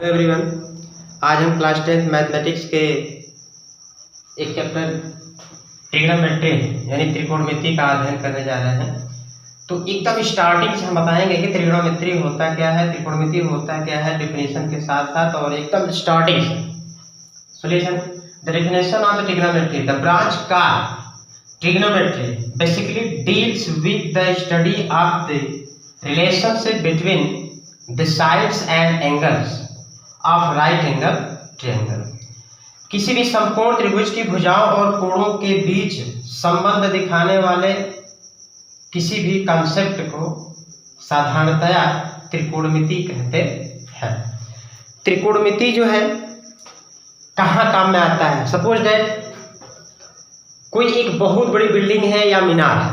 Hello everyone, आज हम class 10 mathematics के एक चैप्टर ट्रिग्नोमेट्री यानी त्रिकोणमिति का अध्ययन करने जा रहे हैं। तो एकदम स्टार्टिंग से हम बताएंगे कि त्रिकोणमिति होता क्या है, त्रिकोणमिति होता क्या है, डेफिनेशन के साथ साथ, और एकदम स्टार्टिंग से solution. The definition of the trigonometry, the branch का trigonometry basically deals with the study of the relationship between the sides and angles of right angle triangle. किसी भी समकोण त्रिभुज की भुजाओं और कोणों के बीच संबंध दिखाने वाले किसी भी कॉन्सेप्ट को साधारणतया त्रिकोणमिति कहते हैं। त्रिकोणमिति जो है कहाँ काम में आता है? सपोज दैट कोई एक बहुत बड़ी बिल्डिंग है या मीनार है,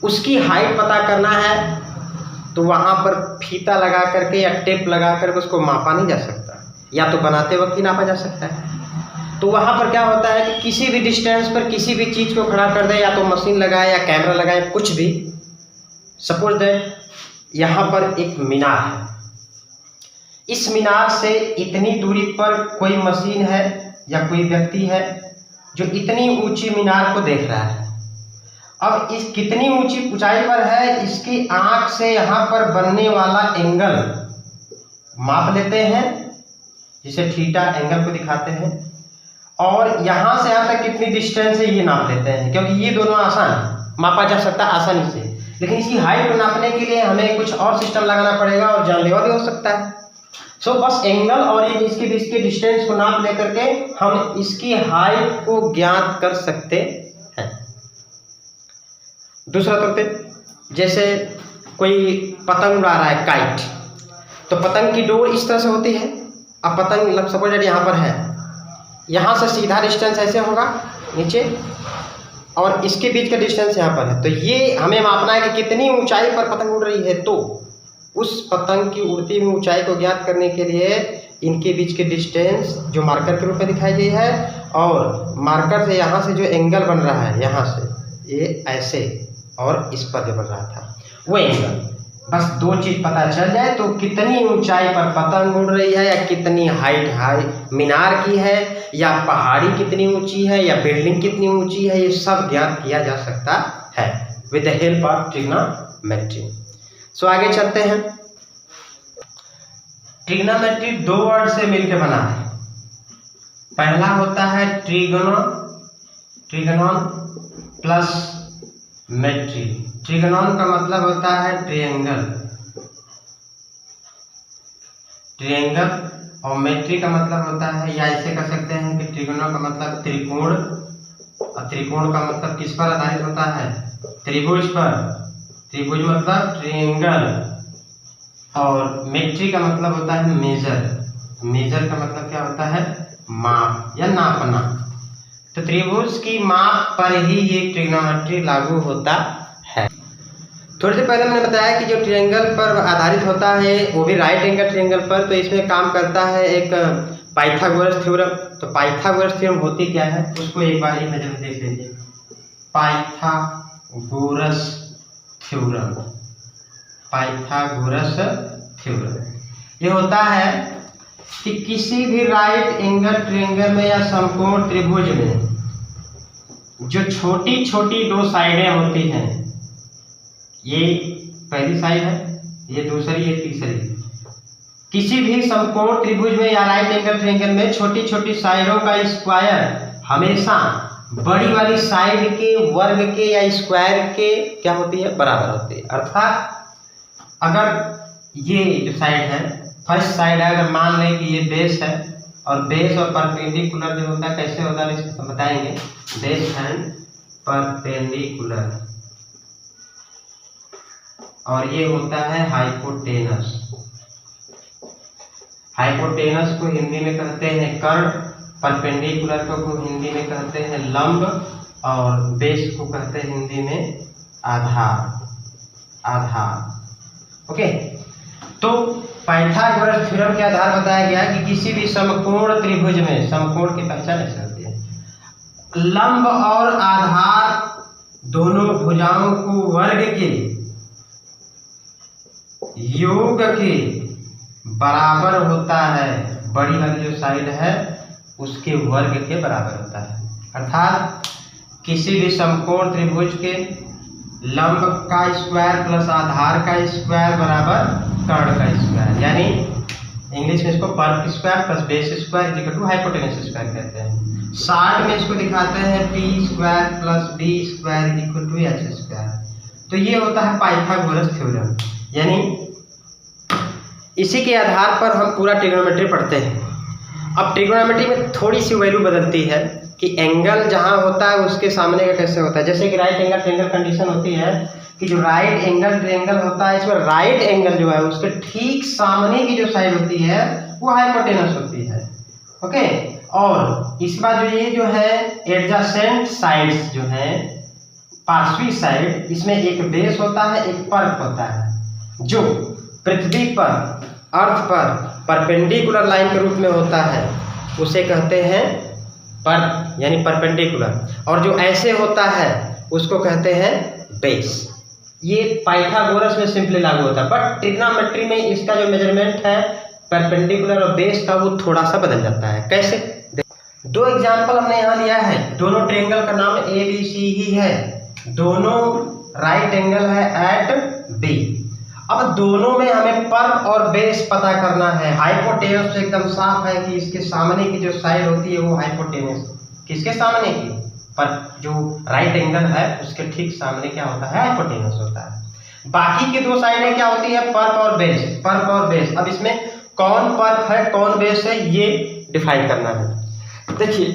उसकी हाइट पता करना है तो वहां पर फीता लगा करके या टेप लगा करके उसको मापा नहीं जा सकता, या तो बनाते वक्त ही नापा जा सकता है। तो वहां पर क्या होता है कि किसी भी डिस्टेंस पर किसी भी चीज को खड़ा कर दे, या तो मशीन लगाए या कैमरा लगाए, कुछ भी। सपोज दैट यहाँ पर एक मीनार है, इस मीनार से इतनी दूरी पर कोई मशीन है या कोई व्यक्ति है जो इतनी ऊंची मीनार को देख रहा है। अब इस कितनी ऊंची ऊंचाई पर है, इसकी आंख से यहाँ पर बनने वाला एंगल माप लेते हैं, जिसे थीटा एंगल को दिखाते हैं, और यहाँ से यहाँ तक कितनी डिस्टेंस है ये नाप लेते हैं, क्योंकि ये दोनों आसान मापा जा सकता है आसानी से। लेकिन इसकी हाइट को नापने के लिए हमें कुछ और सिस्टम लगाना पड़ेगा और जानलेवा भी हो सकता है। सो बस एंगल और इसके बीच के डिस्टेंस को नाप लेकर के हम इसकी हाइट को ज्ञात कर सकते हैं। दूसरा तौर पे, जैसे कोई पतंग उड़ा रहा है, काइट, तो पतंग की डोर इस तरह से होती है। अब पतंग सपोज दैट यहाँ पर है, यहाँ से सीधा डिस्टेंस ऐसे होगा नीचे, और इसके बीच का डिस्टेंस यहाँ पर है। तो ये हमें मापना है कि कितनी ऊंचाई पर पतंग उड़ रही है। तो उस पतंग की उड़ती हुई ऊंचाई को ज्ञात करने के लिए इनके बीच के डिस्टेंस जो मार्कर के रूप में दिखाई गई है, और मार्कर से यहाँ से जो एंगल बन रहा है, यहाँ से ये ऐसे और इस पर जो बन रहा था वो एंगल, बस दो चीज पता चल जाए तो कितनी ऊंचाई पर पतंग उड़ रही है, या कितनी हाइट मीनार की है, या पहाड़ी कितनी ऊंची है, या बिल्डिंग कितनी ऊंची है, ये सब ज्ञात किया जा सकता है with the help of trigonometry. So आगे चलते हैं। ट्रिग्नोमेट्री दो वर्ड से मिलकर बना है। पहला होता है ट्रिगोनॉन प्लस मेट्री। ट्रिगोनॉन का मतलब होता है ट्रायंगल, और मेट्री का मतलब होता है, या ऐसे कह सकते हैं कि ट्रिगोनॉन का मतलब त्रिकोण, और त्रिकोण का मतलब किस पर आधारित होता है? त्रिभुज पर। त्रिभुज मतलब ट्रायंगल, और मेट्री का मतलब होता है मेजर। मेजर का मतलब क्या होता है? माप या नापना। तो त्रिभुज की माप पर ही ये ट्रिग्नोमेट्री लागू होता है। थोड़ी देर पहले मैंने बताया कि जो ट्रायंगल पर आधारित होता है वो भी राइट एंगल ट्रायंगल पर, तो इसमें काम करता है एक पाइथागोरस थ्योरम। तो पाइथागोरस थ्योरम होती क्या है उसको एक बार एक नजर में देख लीजिए। पाइथागोरस थ्योरम, पाइथागोरस थ्योरम ये होता है कि किसी भी राइट एंगल ट्रायंगल में या समकोण त्रिभुज में जो छोटी छोटी दो साइडें होती हैं, ये पहली साइड है, ये दूसरी, ये तीसरी, किसी भी समकोण त्रिभुज में या राइट एंगल ट्रायंगल में छोटी छोटी साइडों का स्क्वायर हमेशा बड़ी वाली साइड के वर्ग के या स्क्वायर के क्या होती है? बराबर होती है। अर्थात अगर ये जो साइड है, फर्स्ट साइड है, अगर मान लें कि ये बेस है, और बेस और परपेंडिकुलर जो होता है कैसे होता है इसको बताएंगे। बेस एंड परपेंडिकुलर, और ये होता है हाइपोटेनस। हाइपोटेनस को हिंदी में कहते हैं कर्ण, परपेंडिकुलर को हिंदी में कहते हैं लंब, और बेस को कहते हैं हिंदी में आधार। ओके, तो पाइथागोरस थ्योरम के आधार बताया गया कि किसी भी समकोण त्रिभुज में, समकोण की पहचान ऐसे होती है, लंब और आधार दोनों भुजाओं को वर्ग के योग के बराबर होता है, बड़ी वाली जो साइड है उसके वर्ग के बराबर होता है। अर्थात किसी भी समकोण त्रिभुज के लंब का स्क्वायर प्लस आधार का स्क्वायर बराबर कर्ण का स्क्वायर, यानी इंग्लिश में इसको perp square plus base square equal to hypotenuse square कहते हैं। शॉर्ट में इसको दिखाते हैं P square plus B square equal to H square. तो ये होता है पाइथागोरस थ्योरम, यानी इसी के आधार पर हम पूरा ट्रिग्नोमेट्री पढ़ते हैं। अब ट्रिग्नोमेट्री में थोड़ी सी वैल्यू बदलती है कि एंगल जहां होता है उसके सामने का कैसे होता है। जैसे कि राइट एंगल ट्रायंगल कंडीशन होती है कि जो राइट एंगल ट्रायंगल होता है इसमें राइट एंगल जो है उसके ठीक सामने की जो साइड होती है वो हाइपोटेनस होती है। ओके, और इस बार जो ये जो है एडजेसेंट साइड्स जो है पार्श्वी साइड, इसमें एक बेस होता है एक पर्प होता है जो पृथ्वी पर अर्थ पर परपेंडिकुलर लाइन के रूप में होता है, उसे कहते हैं पर्प यानी परपेंडिकुलर, और जो ऐसे होता है उसको कहते हैं बेस। ये पाइथागोरस में सिंपली लागू होता है, बट ट्रिग्नोमेट्री में इसका जो मेजरमेंट है परपेंडिकुलर और बेस का वो थोड़ा सा बदल जाता है। कैसे? दो एग्जांपल हमने यहाँ लिया है, दोनों ट्रायंगल का नाम ABC ही है, दोनों राइट एंगल है एट बी। अब दोनों में हमें पर्प और बेस पता करना है। हाइपोटेनस तो एकदम साफ है कि इसके सामने की जो साइड होती है वो हाइपोटेनस, किसके सामने की? पर जो राइट एंगल है उसके ठीक सामने क्या होता है? हाइपोटेनस होता है। बाकी की दो साइडें क्या होती है? पर्प और बेस, पर्प और बेस। अब इसमें कौन पर्प है कौन बेस है ये डिफाइन करना है। देखिए,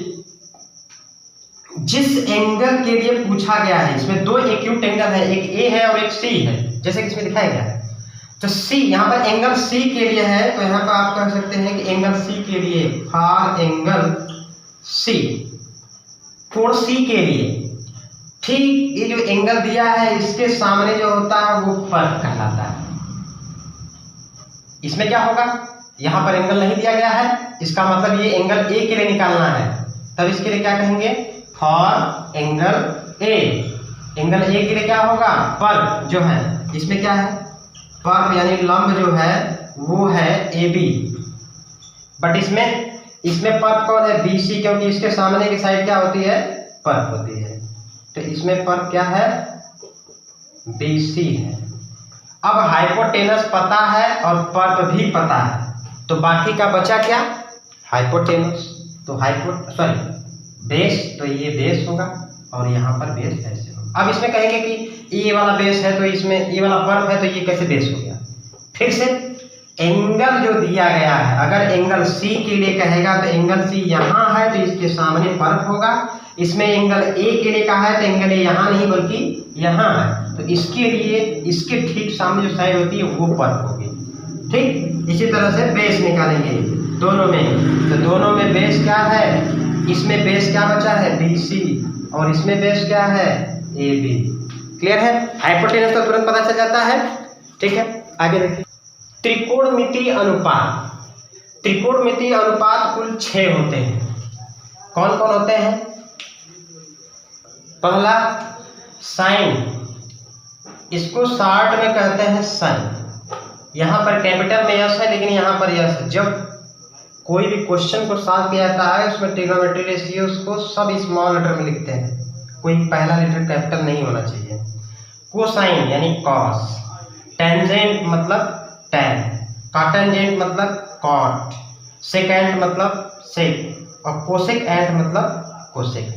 जिस एंगल के लिए पूछा गया है इसमें दो एक्यूट एंगल है, एक ए है और एक सी है, जैसे कि इसमें दिखाया गया है। तो सी यहाँ पर एंगल सी के लिए है, तो यहाँ पर आप कह सकते हैं कि एंगल सी के लिए फॉर एंगल सी, कोण सी के लिए ठीक ये जो एंगल दिया है इसके सामने जो होता है वो पर्प कहलाता है। इसमें क्या होगा? यहाँ पर एंगल नहीं दिया गया है, इसका मतलब ये एंगल ए के लिए निकालना है, तब इसके लिए क्या कहेंगे? For angle A. Angle A के लिए क्या होगा? पर्प जो है, इसमें क्या है? पर्प यानी लंब जो है वो है AB, बट इसमें पर्प कौन है? BC, क्योंकि इसके सामने की साइड क्या होती है? पर्प होती है। तो इसमें पर्प क्या है? BC है। अब हाइपोटेनस पता है और पर्प भी पता है, तो बाकी का बचा क्या? हाइपोटेनस। तो बेस, तो ये बेस होगा और यहाँ पर बेस ऐसे होगा। अब इसमें कहेंगे कि ये वाला बेस है तो इसमें ये वाला पर्प है, तो ये कैसे बेस हो गया? फिर से एंगल जो दिया गया है, अगर एंगल सी के लिए कहेगा तो एंगल सी यहाँ है तो इसके सामने पर्प होगा। इसमें एंगल ए के लिए कहा है तो एंगल ए यहाँ नहीं बल्कि यहाँ है, तो इसके लिए इसके ठीक सामने जो साइड होती है वो पर्प होगी। ठीक इसी तरह से बेस निकालेंगे दोनों में, तो दोनों में बेस क्या है? इसमें बेस क्या बचा है? BC, और इसमें बेस क्या है? AB। क्लियर है? हाइपोटेनस तो तुरंत पता चल जाता है। ठीक है, आगे देखिए। त्रिकोणमितीय अनुपात। त्रिकोणमितीय अनुपात कुल 6 होते हैं। कौन कौन होते हैं? पहला साइन, इसको शॉर्ट में कहते हैं साइन। यहाँ पर कैपिटल में यस है लेकिन यहाँ पर यस है। जब कोई भी क्वेश्चन को सॉल्व किया जाता है उसमें ट्रिग्नोमेट्री रेशियोज को सब स्मॉल लेटर में लिखते हैं, कोई पहला लेटर कैपिटल नहीं होना चाहिए। कोसाइन यानी कॉस, टेंजेंट मतलब टेन, कॉटेंजेंट मतलब कॉट, सेकेंट मतलब सेक, और कोसेक एंट मतलब कोसेक।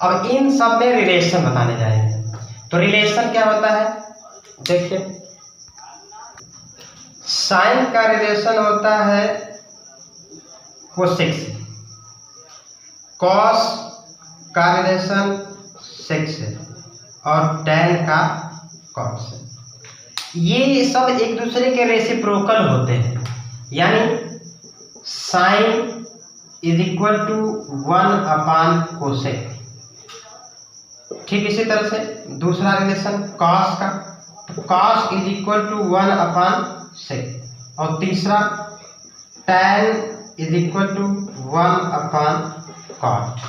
अब इन सब में रिलेशन बताने जाएंगे। तो रिलेशन क्या होता है? देखिए, साइन का रिलेशन होता है कोसेक से, कॉस का रिलेशन सेक से, और टेन का कॉट से। ये सब एक दूसरे के रेसिप्रोकल होते हैं, यानी sine is equal to 1 upon cosec. ठीक इसी तरह से दूसरा रिलेशन कॉस का, तो cos is equal to 1 upon sec, और तीसरा tan is equal to 1 upon cot.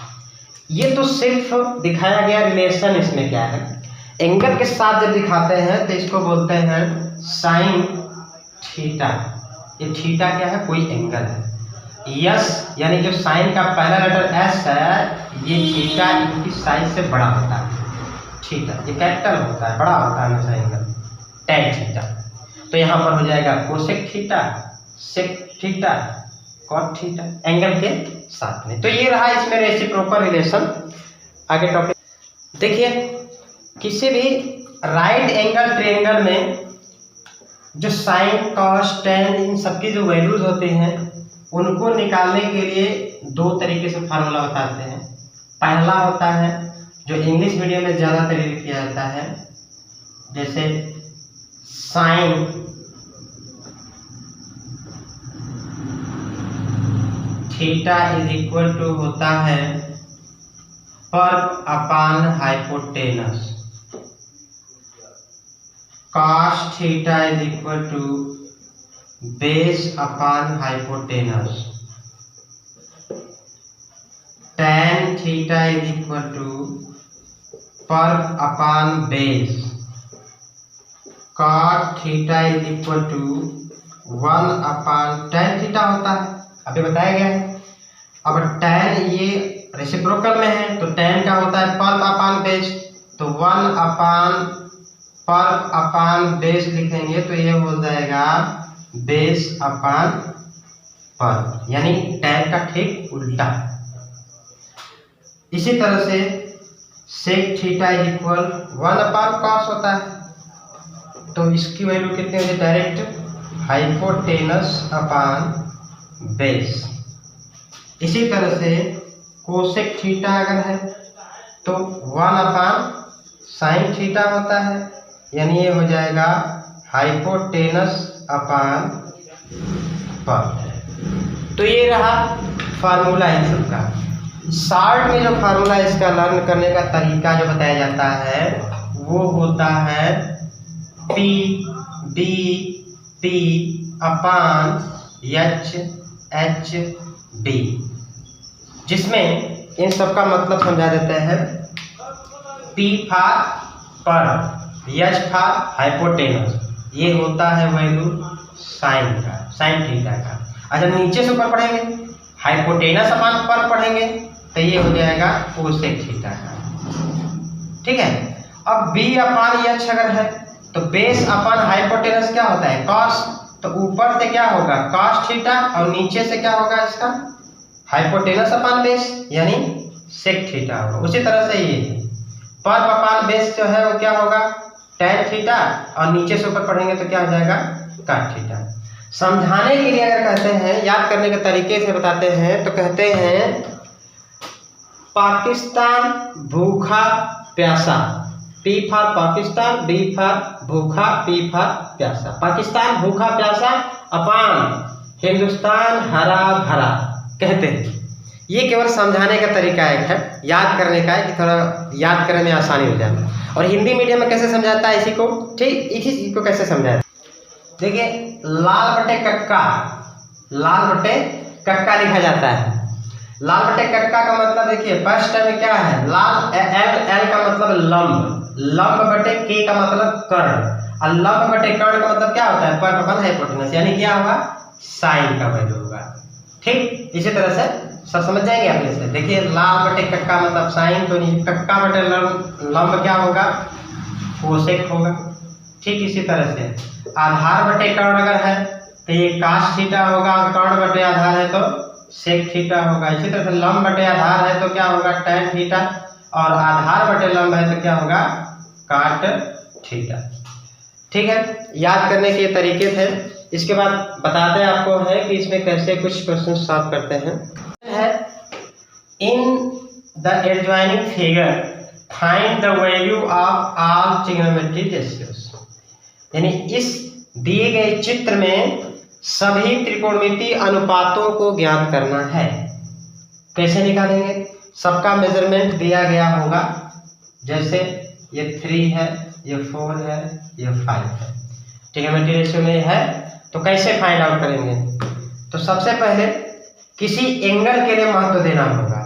ये तो सिर्फ दिखाया गया रिलेशन। इसमें क्या है? एंगल के साथ जब दिखाते हैं तो इसको बोलते हैं साइन थीटा, ये थीटा क्या है, कोई एंगल है। यस यानी जो साइन का पहला लेटर एस है ये थीटा इनकी साइज से बड़ा होता है, थीटा ये कैपिटल होता है, बड़ा होता है हमेशा एंगल, tan थीटा। तो यहाँ पर हो जाएगा cosec theta, sec theta, cot theta angle के साथ में। तो ये रहा इसमें रेसिप्रोकल रिलेशन। आगे टॉपिक देखिए, किसी भी राइट एंगल ट्रायंगल में जो साइन कॉस टेन इन सबकी जो वैल्यूज होते हैं उनको निकालने के लिए दो तरीके से फार्मूला बताते हैं। पहला होता है जो इंग्लिश मीडियम में ज़्यादातर यूज किया जाता है, जैसे sine theta is equal to होता है perp upon hypotenuse, cos theta is equal to base upon hypotenuse, tan theta is equal to perp upon base, cot theta is equal to 1 upon tan theta होता है, अभी बताया गया है। अब tan ये रेसिप्रोकल में है तो tan का होता है पर्प अपान बेस, तो 1 अपान पर्प अपान बेस लिखेंगे तो ये हो जाएगा बेस अपान पर्प, यानी tan का ठीक उल्टा। इसी तरह से sec theta is equal 1 upon cos होता है, तो इसकी वैल्यू कितनी होती है, डायरेक्ट हाइपोटेनस अपान बेस। इसी तरह से कोसेक थीटा अगर है तो 1 अपान साइन थीटा होता है, यानी ये हो जाएगा हाइपोटेनस अपान पर्प। तो ये रहा फार्मूला इन सबका। शॉर्ट में जो फार्मूला इसका लर्न करने का तरीका जो बताया जाता है वो होता है पी डी पी अपान एच एच डी, जिसमें इन सबका मतलब समझा देते हैं। पी फॉर पर, एच फॉर हाइपोटेनस, ये होता है वैल्यू साइन का, साइन थीटा का। और जब नीचे से ऊपर पढ़ेंगे हाइपोटेनस अपान पर पढ़ेंगे तो ये हो जाएगा कोसेक थीटा का, ठीक है। अब बी अपान एच अगर है तो बेस अपान हाइपोटेनस क्या होता है, कॉस, तो ऊपर से क्या होगा कॉस थीटा और नीचे से क्या होगा इसका हाइपोटेनस अपान बेस, यानी सेक थीटा होगा। उसी तरह से ये पर्प अपान बेस जो है वो क्या होगा tan थीटा, और नीचे से ऊपर पढ़ेंगे तो क्या हो जाएगा cot थीटा। समझाने के लिए अगर कहते हैं, याद करने के तरीके से बताते हैं तो कहते हैं पाकिस्तान भूखा प्यासा, P for Pakistan, B for भूखा, P फॉर प्यासा। पाकिस्तान भूखा प्यासा अपान हिंदुस्तान हरा भरा कहते हैं। ये केवल समझाने का तरीका एक है, याद करने का है कि थोड़ा याद करने में आसानी हो जाए। और हिंदी मीडियम में कैसे समझाता है इसी को, ठीक इसी चीज को कैसे समझाता है, देखिए लाल बटे कक्का, लाल बटे कक्का लिखा जाता है। लाल बटे कक्का का मतलब देखिए फर्स्ट टाइम क्या है, लाल एल, एल का मतलब लंब, लंब बटे के का मतलब कर्ण, और लंब बटे कर्ण का मतलब क्या होता है पर्प अपान हाइपोटेनस, यानी क्या होगा साइन का वैल्यू होगा, ठीक। इसी तरह से सब समझ जाएंगे अपने से। देखिए लाल बटे कक्का मतलब साइन, तो कक्का बटे लंब क्या होगा कोसेक होगा, ठीक। इसी तरह से आधार बटे कर्ण अगर है तो ये काश थीटा होगा, और कर्ण बटे आधार है तो सेक थीटा होगा। इसी तरह से लंब बटे आधार है तो क्या होगा tan थीटा, और आधार बटे लंब है तो क्या होगा cot थीटा, ठीक है। याद करने के तरीके थे। इसके बाद बताते हैं आपको है कि इसमें कैसे कुछ क्वेश्चन सॉल्व करते हैं। In the adjoining figure find the value of all trigonometric ratios, यानी इस दिए गए चित्र में सभी त्रिकोणमितीय अनुपातों को ज्ञात करना है। कैसे निकालेंगे, सबका मेजरमेंट दिया गया होगा, जैसे ये 3 है, ये 4 है, ये 5 है, ट्रिग्नोमेट्रिक रेशियो में है। तो कैसे फाइंड आउट करेंगे, तो सबसे पहले किसी एंगल के लिए महत्व देना होगा।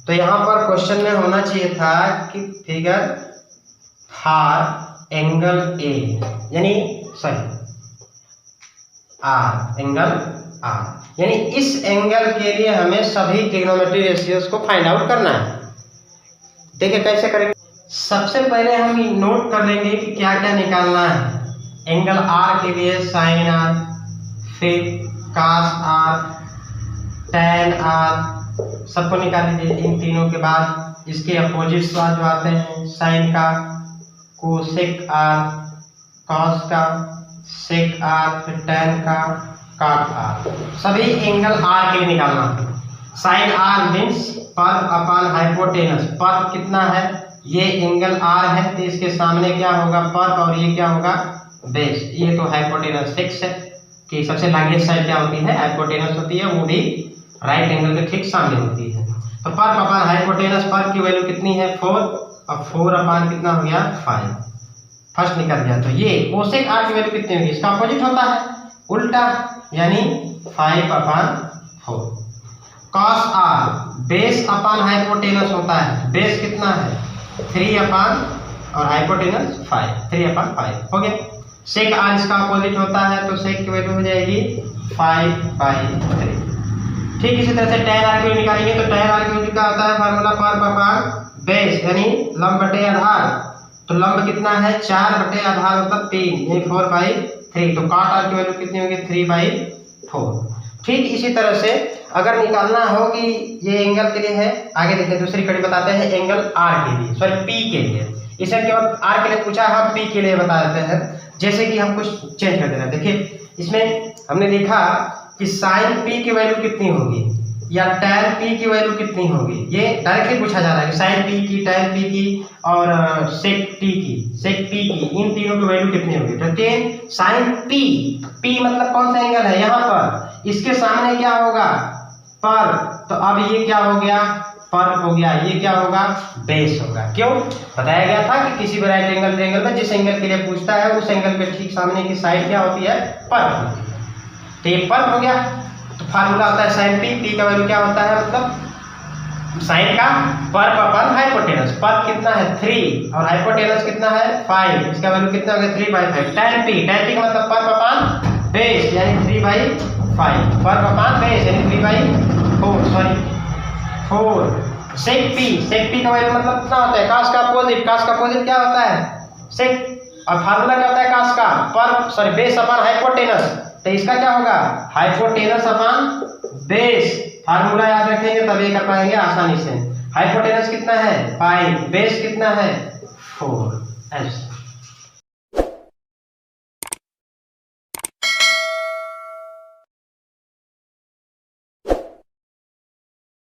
तो यहाँ पर क्वेश्चन में होना चाहिए था कि फिगर फॉर एंगल ए, यानी सॉरी आर, एंगल आर। यानी इस एंगल के लिए हमें सभी ट्रिग्नोमेट्री रेशियोज को फाइंड आउट करना है। देखिए कैसे करेंगे। सबसे पहले हम नोट कर लेंगे कि क्या क्या निकालना है। एंगल आर के लिए साइन आर, फिर कास आर, टैन आर, सबको निकाल लीजिए। इन तीनों के बाद इसके अपोजिट जो आते हैं, साइन का कोसेक आर, कॉस का सेक आर, फिर टैन का कॉट आर, सभी एंगल आर के लिए निकालना है। साइन आर मीन्स पर अपॉन हाइपोटेनस। पर कितना है, ये एंगल आर है तो इसके सामने क्या होगा पर, और ये क्या होगा बेस। ये तो हाइपोटेनस फिक्स है कि सबसे लार्जेस्ट साइड क्या होती है, हाइपोटेनस होती है, वो भी राइट एंगल के ठीक सामने होती है। तो पर अपॉन हाइपोटेनस, पर की वैल्यू कितनी है 4, और 4 अपॉन कितना हो गया 5, फर्स्ट निकल गया। तो ये कोसेक आर की वैल्यू कितनी होगी, इसका अपोजिट होता है उल्टा, यानी 5 upon 4। Cos are base upon hypotenuse होता है, बेस कितना है 3 अपॉन और हाइपोटेनस 5, 3 अपॉन 5 हो गया। सेक आर इसका अपोजिट होता है, तो सेक की वैल्यू हो जाएगी 5/3। ठीक इसी तरह से टैन आर की वैल्यू निकालेंगे, तो टैन आर की वैल्यू क्या होता है, फार्मूला पर अपॉन बेस यानी लंब बटे आधार। तो लंब कितना है 4 बटे आधार मतलब 3, यानी 4/3। तो काट आर की वैल्यू कितनी होगी 3/4। ठीक इसी तरह से अगर निकालना हो कि ये एंगल के लिए है, आगे देखिए दूसरी कड़ी बताते हैं एंगल आर के लिए, सॉरी पी के लिए। इसे केवल आर के लिए पूछा, हम पी के लिए बता देते हैं। जैसे कि हम कुछ चेंज कर देना, देखिए इसमें हमने देखा कि साइन पी की वैल्यू कितनी होगी या टैन पी की वैल्यू कितनी होगी, ये डायरेक्टली पूछा जा रहा है कि साइन पी की, टैन पी की और सेक पी की, सेक पी की, इन तीनों की वैल्यू कितनी होगी। तो टेन साइन पी, पी मतलब कौन सा एंगल है यहाँ पर, इसके सामने क्या होगा पर, तो अब ये क्या हो गया पर हो गया, ये क्या होगा बेस होगा। क्यों, बताया गया था कि किसी भी राइट एंगल ट्रायंगल में जिस एंगल के लिए पूछता है उस एंगल के ठीक सामने की साइड क्या होती है पर होती है। तो ये पर हो गया, तो फार्मूला आता है साइन पी, पी का वैल्यू क्या होता है मतलब साइन का पर अपॉन हाइपोटेनस। पर कितना है 3 और हाइपोटेनस कितना है 5, इसका वैल्यू कितना हो गया 3/5। टैन पी, टैन पी का मतलब पर अपॉन बेस यानी 3/5, पर अपॉन बेस यानी 3/4, सॉरी 4। सेक पी, सेक पी का वैल्यू मतलब कितना होता है कास का अपोजिट, कास का अपोजिट क्या होता है सेक, और फार्मूला क्या होता है कास का पर, सॉरी बेस अपॉन हाइपोटेनस। तो इसका क्या होगा हाइपोटेनस अपॉन बेस। फार्मूला याद रखेंगे तब ये कर पाएंगे आसानी से। हाइपोटेनस कितना है 5, बेस कितना है 4, ऐसे।